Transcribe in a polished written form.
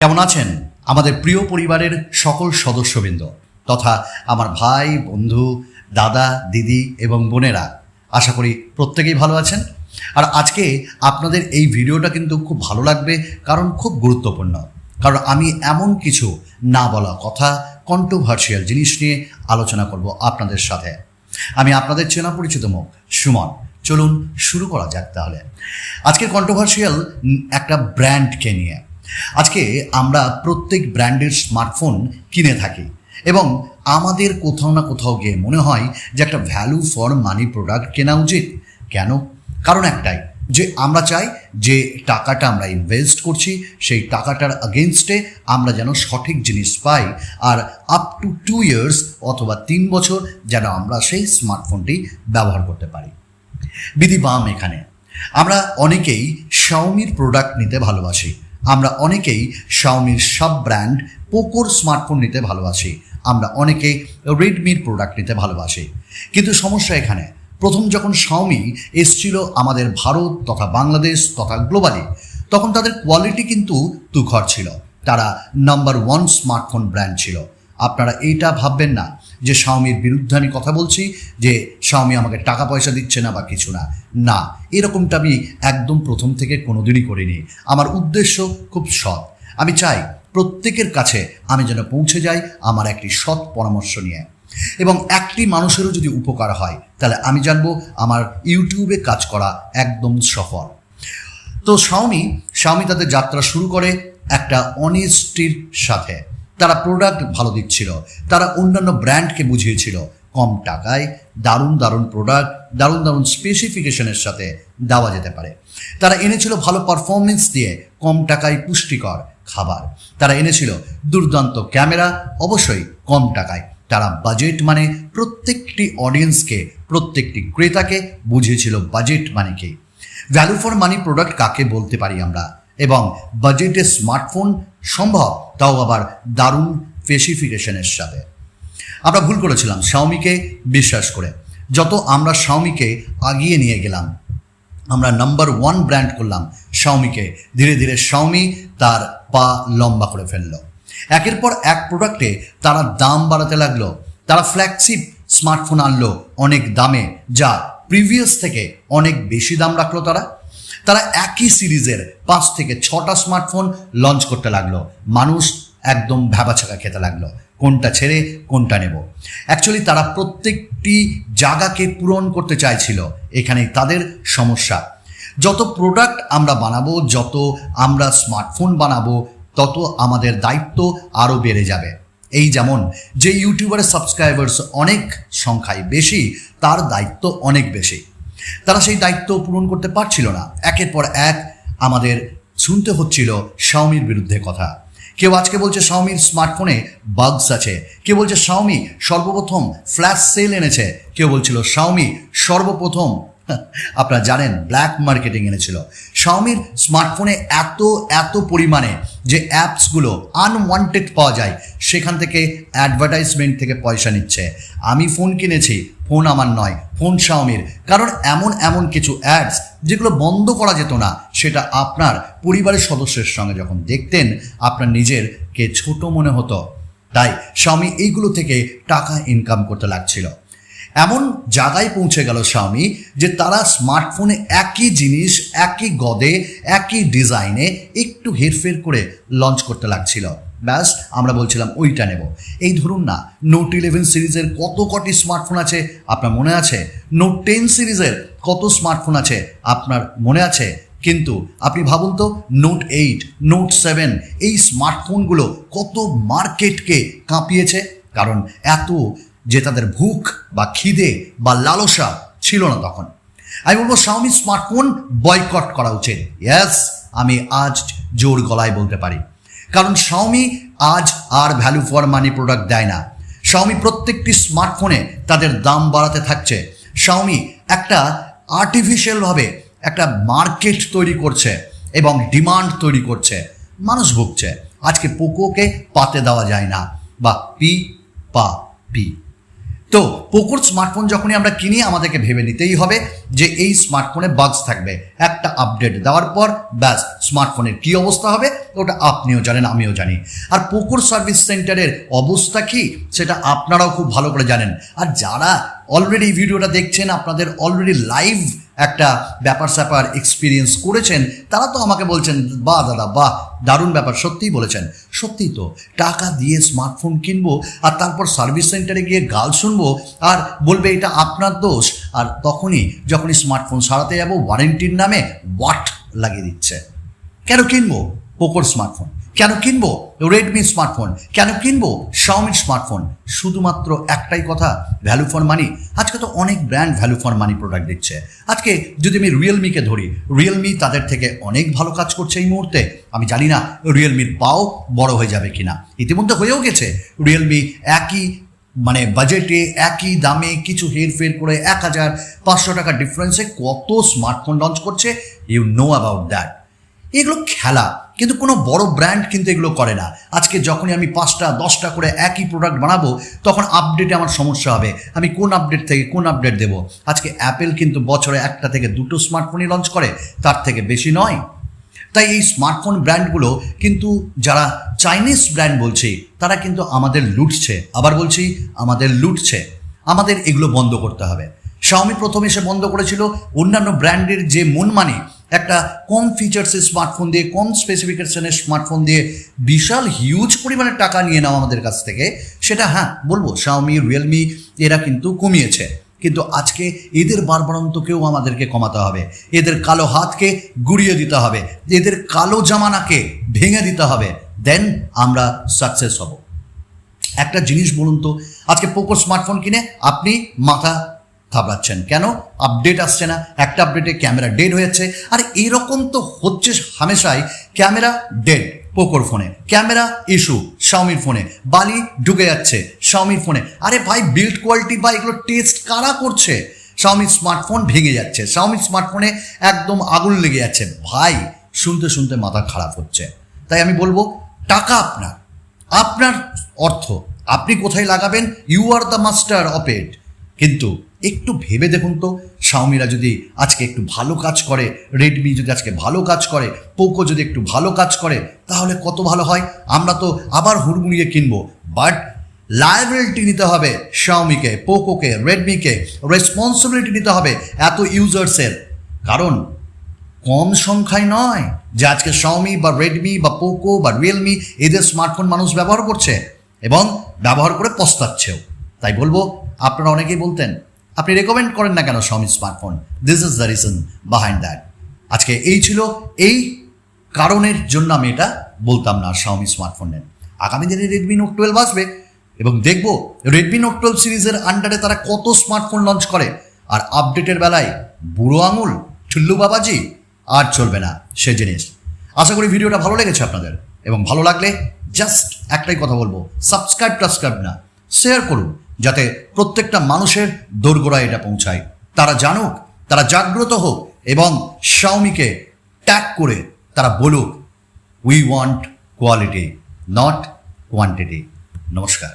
কেমন আছেন আমাদের প্রিয় পরিবারের সকল সদস্যবৃন্দ তথা আমার ভাই বন্ধু দাদা দিদি এবং বোনেরা? আশা করি প্রত্যেকেই ভালো আছেন। আর আজকে আপনাদের এই ভিডিওটা কিন্তু খুব ভালো লাগবে, কারণ খুব গুরুত্বপূর্ণ। কারণ আমি এমন কিছু না বলা কথা, কন্ট্রোভার্সিয়াল জিনিস নিয়ে আলোচনা করব আপনাদের সাথে। আমি আপনাদের চেনা পরিচিত মুখ সুমন। চলুন শুরু করা যাক তাহলে। আজকে কন্ট্রোভার্সিয়াল একটা ব্র্যান্ডকে নিয়ে। আজকে আমরা প্রত্যেক ব্র্যান্ডের স্মার্টফোন কিনে থাকি এবং আমাদের কোথাও না কোথাও গিয়ে মনে হয় যে একটা ভ্যালু ফর মানি প্রোডাক্ট কেনা উচিত। কেন? কারণ একটাই, যে আমরা চাই যে টাকাটা আমরা ইনভেস্ট করছি সেই টাকাটার আগেনস্টে আমরা যেন সঠিক জিনিস পাই, আর আপ টু 2 ইয়ার্স অথবা 3 বছর যেন আমরা সেই স্মার্টফোনটি ব্যবহার করতে পারি। বিধিবাম এখানে আমরা অনেকেই শাওমির প্রোডাক্ট নিতে ভালোবাসি, আমরা অনেকেই শাওমির সাব ব্র্যান্ড পোকোর স্মার্টফোন নিতে ভালোবাসি, আমরা অনেকেই রেডমির প্রোডাক্ট নিতে ভালোবাসি। কিন্তু সমস্যা এখানে, প্রথম যখন শাওমি এসছিল আমাদের ভারত তথা বাংলাদেশ তথা গ্লোবালি, তখন তাদের কোয়ালিটি কিন্তু তুখর ছিল। তারা নাম্বার 1 স্মার্টফোন ব্র্যান্ড ছিল। আপনারা এইটা ভাববেন না যে শাওমির বিরুদ্ধে আমি কথা বলছি, যে শাওমি আমাকে টাকা পয়সা দিচ্ছে না বা কিছু না। না, এরকমটা আমি একদম প্রথম থেকে কোনোদিনই করিনি। আমার উদ্দেশ্য খুব সৎ। আমি চাই প্রত্যেকের কাছে আমি যেন পৌঁছে যাই আমার একটি সৎ পরামর্শ নিয়ে, এবং একটি মানুষেরও যদি উপকার হয় তাহলে আমি জানবো আমার ইউটিউবে কাজ করা একদম সফল। তো শাওমি তাদের যাত্রা শুরু করে একটা অনেস্টির সাথে। তারা প্রোডাক্ট ভালো দিচ্ছিল, তারা অন্যান্য ব্র্যান্ডকে বুঝিয়েছিল কম টাকায় দারুণ দারুণ প্রোডাক্ট দারুণ দারুণ স্পেসিফিকেশনের সাথে দেওয়া যেতে পারে। তারা এনেছিল ভালো পারফরমেন্স দিয়ে কম টাকায় পুষ্টিকর খাবার। তারা এনেছিল দুর্দান্ত ক্যামেরা, অবশ্যই কম টাকায়। তারা বাজেট মানে প্রত্যেকটি অডিয়েন্সকে, প্রত্যেকটি ক্রেতাকে বুঝিয়েছিল বাজেট মানে কি, ভ্যালু ফর মানি প্রোডাক্ট কাকে বলতে পারি আমরা, এবং বাজেটে স্মার্টফোন সম্ভব, তাও আবার দারুণ স্পেসিফিকেশনের সাথে। আমরা ভুল করেছিলাম শাওমিকে বিশ্বাস করে। যত আমরা শাওমিকে আগিয়ে নিয়ে গেলাম, আমরা নাম্বার 1 ব্র্যান্ড করলাম শাওমিকে, ধীরে ধীরে শাওমি তার পা লম্বা করে ফেলল। একের পর এক প্রোডাক্টে তারা দাম বাড়াতে লাগলো। তারা ফ্ল্যাগশিপ স্মার্টফোন আনলো অনেক দামে, যা প্রিভিয়াস থেকে অনেক বেশি দাম রাখলো। তারা একই সিরিজের 5 থেকে 6টা স্মার্টফোন লঞ্চ করতে লাগলো। মানুষ একদম ভ্যাবাছাকা খেতে লাগলো, কোনটা ছেড়ে কোনটা নেব। অ্যাকচুয়ালি তারা প্রত্যেকটি জায়গাকে পূরণ করতে চাইছিল। এখানেই তাদের সমস্যা। যত প্রোডাক্ট আমরা বানাবো, যত আমরা স্মার্টফোন বানাবো, তত আমাদের দায়িত্ব আরও বেড়ে যাবে। এই যেমন যে ইউটিউবারের সাবস্ক্রাইবার্স অনেক সংখ্যায় বেশি, তার দায়িত্ব অনেক বেশি। তারা সেই দায়িত্ব পূরণ করতে পারছিল না। একের পর এক আমাদের শুনতে হচ্ছিল শাওমির বিরুদ্ধে কথা। কেউ আজকে বলছে শাওমির স্মার্টফোনে বাগস আছে, কেউ বলছে শাওমি সর্বপ্রথম ফ্ল্যাশ সেল এনেছে, কেউ বলছিল শাওমি সর্বপ্রথম আপনারা জানেন ব্ল্যাক মার্কেটিং এনেছিল। শাওমির স্মার্টফোনে এত পরিমাণে যে অ্যাপসগুলো আনওয়ান্টেড পাওয়া যায়, সেখান থেকে অ্যাডভার্টাইজমেন্ট থেকে পয়সা নিচ্ছে। আমি ফোন কিনেছি, ফোন আমার নয়, ফোন শাওমির। কারণ এমন কিছু অ্যাডস যেগুলো বন্ধ করা যেত না, সেটা আপনার পরিবারের সদস্যের সঙ্গে যখন দেখতেন আপনার নিজেরকে ছোট মনে হতো। তাই শাওমি এইগুলো থেকে টাকা ইনকাম করতে লাগছিল। এমন জায়গায় পৌঁছে গেল শাওমি যে তারা স্মার্টফোনে একই জিনিস, একই গদে, একই ডিজাইনে একটু হেরফের করে লঞ্চ করতে লাগছিল। ব্যাস আমরা বলছিলাম ওইটা নেব। এই ধরুন না, নোট 11 সিরিজের কটি স্মার্টফোন আছে আপনার মনে আছে? নোট 10 সিরিজের কত স্মার্টফোন আছে আপনার মনে আছে? কিন্তু আপনি ভাবুন তো, নোট 8, নোট 7 এই স্মার্টফোনগুলো কত মার্কেটকে কাঁপিয়েছে। কারণ এত যে তাদের ভুখ বা খিদে বা লালসা ছিল না তখন। আমি বলবো শাওমি স্মার্টফোন বয়কট করা উচিত। ইয়েস, আমি আজ জোর গলায় বলতে পারি। কারণ শাওমি আজ আর ভ্যালু ফর মানি প্রোডাক্ট দেয় না। শাওমি প্রত্যেকটি স্মার্টফোনে তাদের দাম বাড়াতে থাকছে। শাওমি একটা আর্টিফিশিয়ালভাবে একটা মার্কেট তৈরি করছে এবং ডিমান্ড তৈরি করছে। মানুষ ভুগছে। আজকে পোকোকে পাতে দেওয়া যায় না, বা পি। তো পোকোর স্মার্টফোন যখনই আমরা কিনি আমাদেরকে ভেবে নিতেই হবে যে এই স্মার্টফোনে বাগস থাকবে, একটা আপডেট দেওয়ার পর ব্যাস স্মার্টফোনের কী অবস্থা হবে ওটা আপনিও জানেন, আমিও জানি। আর পোকোর সার্ভিস সেন্টারের অবস্থা কি সেটা আপনারাও খুব ভালো করে জানেন। আর যারা অলরেডি ভিডিওটা দেখছেন, আপনাদের অলরেডি লাইভ একটা ব্যাপার স্যাপার এক্সপিরিয়েন্স করেছেন, তারা তো আমাকে বলছেন বাহ দাদা বাহ, দারুণ ব্যাপার, সত্যিই বলেছেন। সত্যিই তো, টাকা দিয়ে স্মার্টফোন কিনবো আর তারপর সার্ভিস সেন্টারে গিয়ে গাল শুনবো আর বলবে এটা আপনার দোষ, আর যখনই স্মার্টফোন সারাতে যাবো ওয়ারেন্টির নামে ওয়াট লাগিয়ে দিচ্ছে। কেন কিনবো পোকোর স্মার্টফোন? কেন কিনবো রেডমি স্মার্টফোন? কেন কিনবো শাওমির স্মার্টফোন? শুধুমাত্র একটাই কথা, ভ্যালু ফর মানি। আজকে তো অনেক brand value for money product দিচ্ছে। আজকে যদি আমি রিয়েলমিকে ধরি, রিয়েলমি তাদের থেকে অনেক ভালো কাজ করছে এই মুহূর্তে। আমি জানি না রিয়েলমির পাও বড় হয়ে যাবে কিনা, ইতিমধ্যে হয়েও গেছে। রিয়েলমি একই বাজেটে একই দামে কিছু হেরফের করে 1500 টাকা ডিফারেন্সে কত স্মার্টফোন লঞ্চ করছে, ইউ নো অ্যাবাউট দ্যাট। এগুলো খেলা, কিন্তু কোনো বড় ব্র্যান্ড কিন্তু এগুলো করে না। আজকে যখনই আমি 5টা 10টা করে একই প্রোডাক্ট বানাবো তখন আপডেটে আমার সমস্যা হবে, আমি কোন আপডেট থেকে কোন আপডেট দেবো। আজকে অ্যাপেল কিন্তু বছরে 1টা থেকে 2টো স্মার্টফোনই লঞ্চ করে, তার থেকে বেশি নয়। তাই এই স্মার্টফোন ব্র্যান্ডগুলো কিন্তু, যারা চাইনিজ ব্র্যান্ড বলছি, তারা কিন্তু আমাদের লুটছে। আবার বলছি, আমাদের লুটছে। আমাদের এগুলো বন্ধ করতে হবে। শাওমি প্রথমে এসে বন্ধ করেছিল অন্যান্য ব্র্যান্ডের যে মনমানি, একটা কম ফিচার্সের স্মার্টফোন দিয়ে, কম স্পেসিফিকেশনের স্মার্টফোন দিয়ে বিশাল হিউজ পরিমাণে টাকা নিয়ে নাও আমাদের কাছ থেকে, সেটা হ্যাঁ বলবো শাওমি, রিয়েলমি এরা কিন্তু কমিয়েছে। কিন্তু আজকে এদের বারবারন্তকেও আমাদেরকে কমাতে হবে, এদের কালো হাতকে গুড়িয়ে দিতে হবে, এদের কালো জামানাকে ভেঙে দিতে হবে, দেন আমরা সাকসেস হব। একটা জিনিস বলুন তো, আজকে পোকো স্মার্টফোন কিনে আপনি মাথা থাবড়াচ্ছেন কেন? আপডেট আসছে না, একটা আপডেটে ক্যামেরা ডেড হয়েছে। আর এরকম তো হচ্ছে হামেশাই, ক্যামেরা ডেড পোকোর ফোনে, ক্যামেরা ইস্যু শাওমির ফোনে, বালি ঢুকে যাচ্ছে শাওমির ফোনে। আরে ভাই, বিল্ড কোয়ালিটি বা এগুলো টেস্ট কারা করছে? শাওমির স্মার্টফোন ভেঙে যাচ্ছে, শাওমির স্মার্টফোনে একদম আগুন লেগে যাচ্ছে। ভাই, শুনতে শুনতে মাথা খারাপ হচ্ছে। তাই আমি বলবো, টাকা আপনার, আপনার অর্থ আপনি কোথায় লাগাবেন, you are the master of it. কিন্তু একটু ভেবে দেখুন তো, শাওমিরা যদি আজকে একটু ভালো কাজ করে, রেডমি যদি আজকে ভালো কাজ করে, পোকো যদি একটু ভালো কাজ করে, তাহলে কত ভালো হয়। আমরা তো আবার হুড়মুড়িয়ে কিনবো, বাট লায়াবিলিটি নিতে হবে শাওমিকে, পোকোকে, রেডমিকে, রেসপন্সিবিলিটি নিতে হবে এত ইউজার্সের। কারণ কম সংখ্যায় নয় যে আজকে শাওমি বা রেডমি বা পোকো বা রিয়েলমি এদের স্মার্টফোন মানুষ ব্যবহার করছে এবং ব্যবহার করে পস্তাচ্ছেও। তাই বলবো, আপনারা অনেকেই বলতেন আপনি রেকমেন্ড করেন না কেন Xiaomi smartphone, this is the reason behind that. আজকে এই ছিল, এই কারণের জন্য আমি এটা বলতাম না শাওমি স্মার্টফোন নেন। আগামী দিনে রেডমি নোট 12 আসবে এবং দেখবো রেডমি নোট 12 সিরিজের আন্ডারে তারা কত স্মার্টফোন লঞ্চ করে। আর আপডেটের বেলায় বুড়ো আঙুল, ঠুল্লু বাবাজি আর চলবে না সে জিনিস। আশা করি ভিডিওটা ভালো লেগেছে আপনাদের, এবং ভালো লাগলে জাস্ট একটাই কথা বলবো, সাবস্ক্রাইব না, শেয়ার করুন, যাতে প্রত্যেকটা মানুষের দোরগোড়ায় এটা পৌঁছায়। তারা জানুক, তারা জাগ্রত হোক এবং শাওমিকে ট্যাগ করে তারা বলুক, we want quality not quantity. নমস্কার।